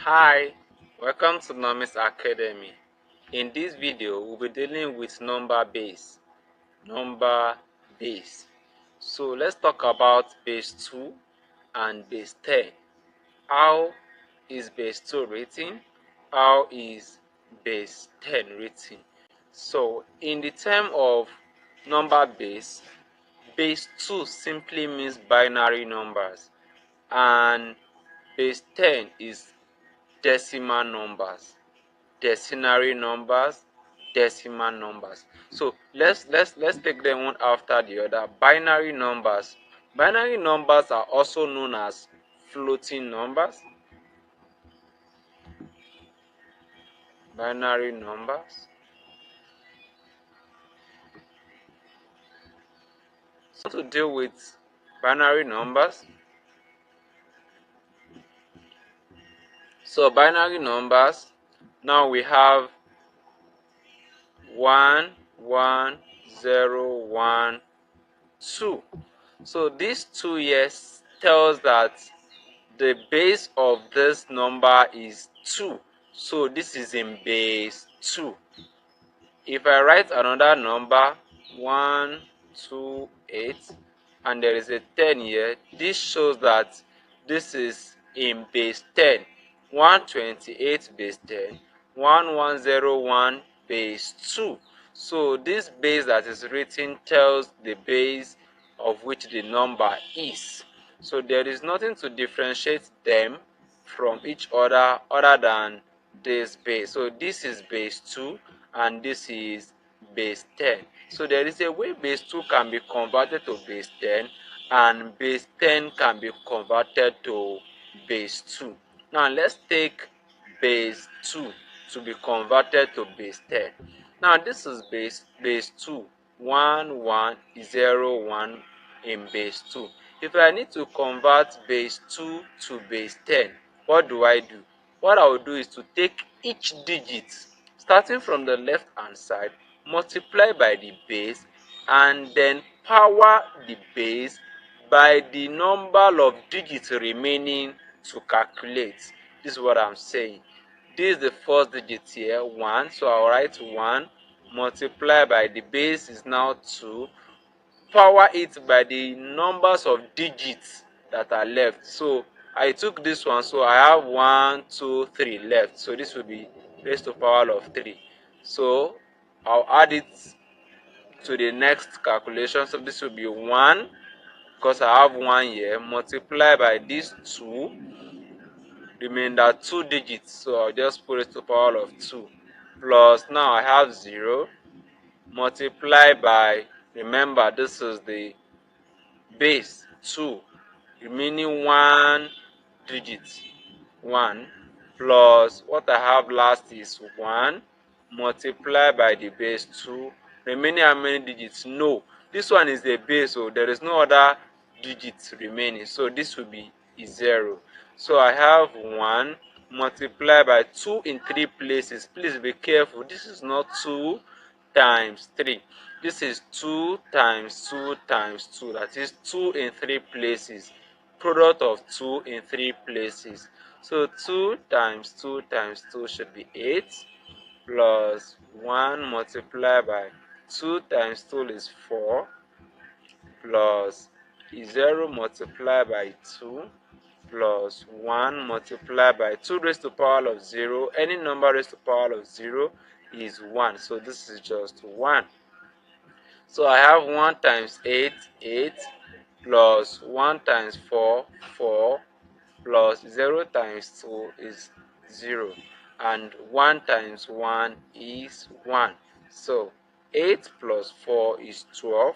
Hi, welcome to Nomis Academy. In this video, we'll be dealing with number base. So let's talk about base 2 and base 10. How is base 2 written? How is base 10 written? So in the term of number base 2 simply means binary numbers, and base 10 is decimal numbers, decimary numbers, decimal numbers. So let's take them one after the other. Binary numbers. Binary numbers are also known as floating numbers. Binary numbers. So to deal with binary numbers. So binary numbers, now we have 1, 1, 0, 1, 2. So these 2 years tells that the base of this number is 2. So this is in base 2. If I write another number 1, 2, 8, and there is a 10 here, this shows that this is in base 10. 128 base 10, 1101 base 2. So this base that is written tells the base of which the number is. So there is nothing to differentiate them from each other than this base. So this is base 2 and this is base 10. So there is a way base 2 can be converted to base 10 and base 10 can be converted to base 2. Now let's take base 2 to be converted to base 10. Now this is base 2, 1, 1, 0, 1 in base 2. If I need to convert base 2 to base 10, what do? What I will do is to take each digit starting from the left hand side, multiply by the base, and then power the base by the number of digits remaining to calculate. This is what I'm saying. This is the first digit here, 1. So I'll write 1, multiply by the base is now 2, power it by the numbers of digits that are left. So I took this one, so I have 1, 2, 3 left. So this will be raised to power of 3. So I'll add it to the next calculation. So this will be 1, because I have 1 here, multiply by these 2, remainder 2 digits. So I'll just put it to power of 2. Plus now I have 0, multiply by, remember this is the base 2, remaining 1 digit, 1, plus what I have last is 1, multiply by the base 2, remaining how many digits? No, this one is the base, so there is no other digits remaining, so this will be 0. So I have 1 multiply by 2 in 3 places. Please be careful, this is not 2 times 3. This is 2 times 2 times 2. That is 2 in 3 places. Product of 2 in 3 places. So 2 times 2 times 2 should be 8. Plus 1 multiplied by 2 times 2 is 4. Plus 0 multiplied by 2. Plus 1 multiplied by 2 raised to the power of 0. Any number raised to the power of 0 is 1. So this is just 1. So I have 1 times 8, 8, plus 1 times 4, 4, plus 0 times 2 is 0, and 1 times 1 is 1. So 8 plus 4 is 12,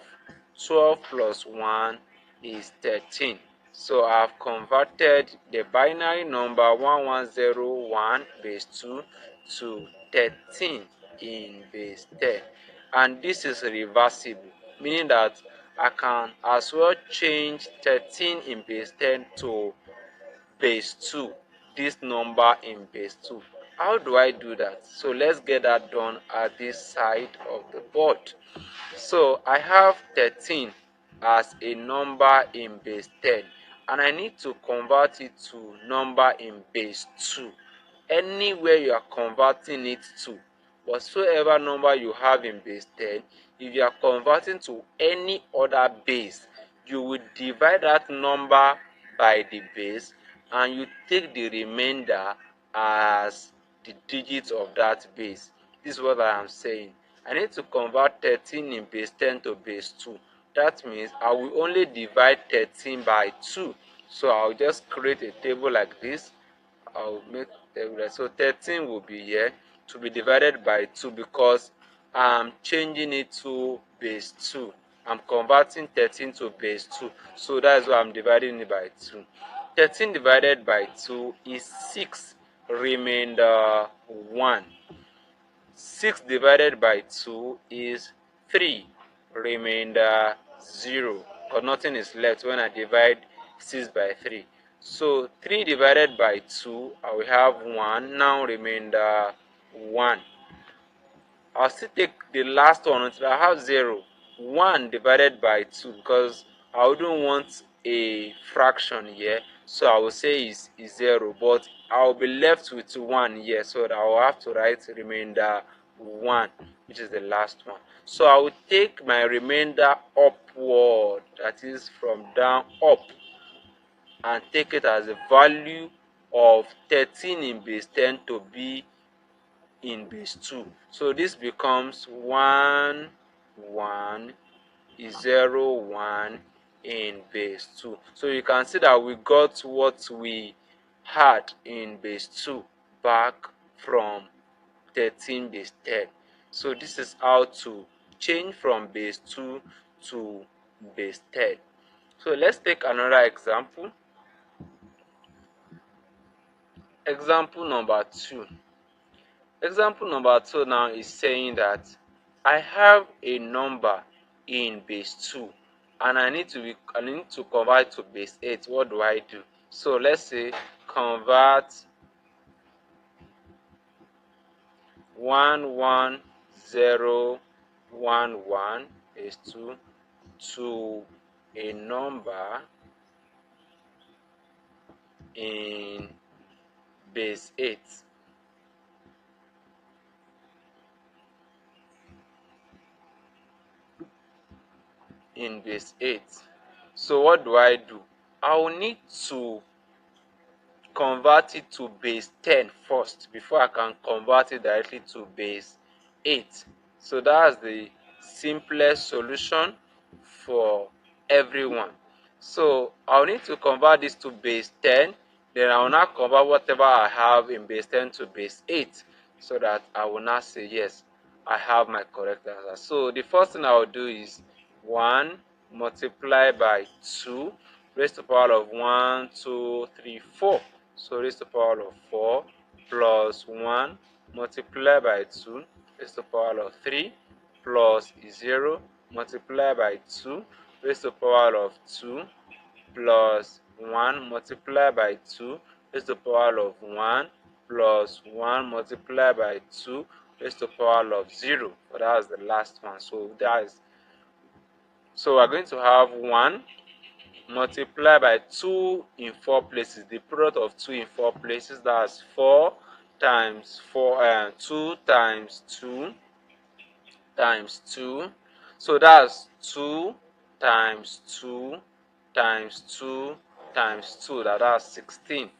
12 plus 1 is 13. So I have converted the binary number 1101 base 2 to 13 in base 10. And this is reversible, meaning that I can as well change 13 in base 10 to base 2, this number in base 2. How do I do that? So let's get that done at this side of the board. So I have 13 as a number in base 10, and I need to convert it to number in base 2. anywhere you are converting it to, whatsoever number you have in base 10, if you are converting to any other base, you will divide that number by the base and you take the remainder as the digits of that base. This is what I am saying. I need to convert 13 in base 10 to base 2. That means I will only divide 13 by 2. So I'll just create a table like this. I'll make so 13 will be here to be divided by 2 because I'm changing it to base 2. I'm converting 13 to base 2. So that's why I'm dividing it by 2. 13 divided by 2 is 6, remainder 1. 6 divided by 2 is 3, remainder 0, because nothing is left when I divide 6 by 3. So 3 divided by 2, I will have 1, now remainder 1. I'll still take the last one until I have 0. 1 divided by 2, because I wouldn't want a fraction here, so I will say is 0, but I'll be left with 1 here, so I will have to write remainder 1, which is the last one. So I will take my remainder upward, that is from down up, and take it as a value of 13 in base 10 to be in base 2. So this becomes 1 1 is 0 1 in base 2. So you can see that we got what we had in base 2 back from 13 base 10. So this is how to change from base 2 to base 10. So let's take another example. Example number 2. Example number 2 now is saying that I have a number in base 2 and I need to convert to base 8. What do I do? So let's say convert 11011 base 2 to a number in base 8. In base 8. So what do? I will need to convert it to base 10 first before I can convert it directly to base 8. So that's the simplest solution for everyone. So I'll need to convert this to base 10, then I will now convert whatever I have in base 10 to base 8, so that I will now say yes, I have my correct answer. So the first thing I will do is 1 multiplied by 2 raised to the power of 1, 2, 3, 4. So raised to the power of 4 plus 1 multiplied by 2 raised to the power of 3 plus 0 multiplied by 2 raised to the power of 2 plus 1 multiplied by 2 raised to the power of 1 plus 1 multiplied by 2 raised to the power of 0. So that is the last one. So we're going to have 1 multiplied by 2 in 4 places. The product of 2 in 4 places, that's 4 times 4, 2 times 2 times 2. So that's 2 times 2 times 2 times 2. That's 16.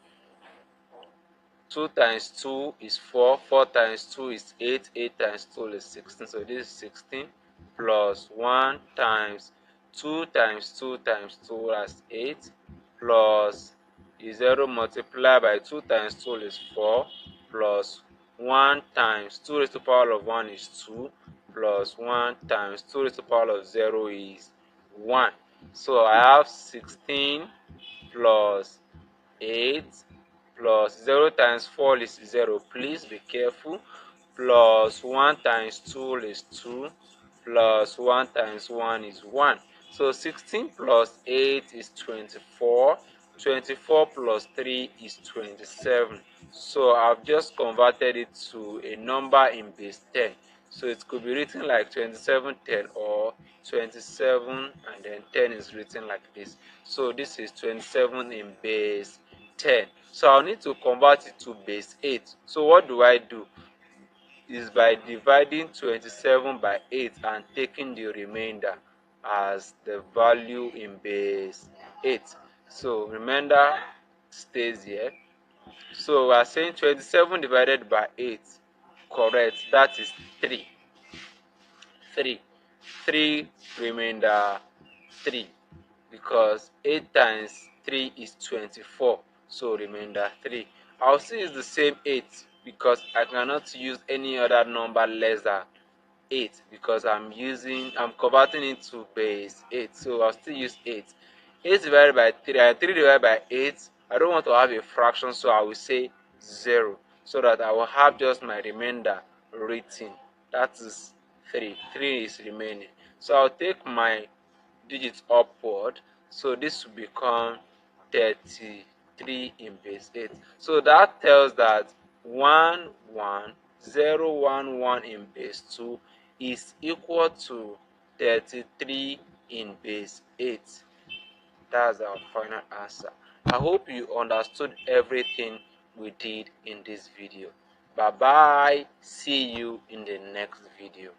2 times 2 is 4. 4 times 2 is 8. 8 times 2 is 16. So this is 16 plus 1 times 2 times 2 times 2, that's 8, plus 0 multiplied by 2 times 2 is 4, plus 1 times 2 raised to the power of 1 is 2, plus 1 times 2 raised to the power of 0 is 1. So I have 16 plus 8 plus 0 times 4 is 0. Please be careful. Plus 1 times 2 is 2. Plus 1 times 1 is 1. So 16 plus 8 is 24. 24 plus 3 is 27. So I've just converted it to a number in base 10. So it could be written like 2710 or 27 and then 10 is written like this. So this is 27 in base 10. So I'll need to convert it to base 8. So what do I do? Is by dividing 27 by 8 and taking the remainder as the value in base 8. So remainder stays here. So we are saying 27 divided by 8, correct, that is 3. 3 remainder 3, because 8 times 3 is 24, so remainder 3. I'll still use the same 8 because I cannot use any other number less than 8 because I'm converting it to base 8, so I'll still use 8. 8 divided by 3 and 3 divided by 8, I don't want to have a fraction, so I will say 0, so that I will have just my remainder written, that is 3. 3 is remaining, so I'll take my digits upward, so this will become 33 in base 8. So that tells that 11011 in base 2 is equal to 33 in base 8. That's our final answer. I hope you understood everything we did in this video. Bye bye. See you in the next video.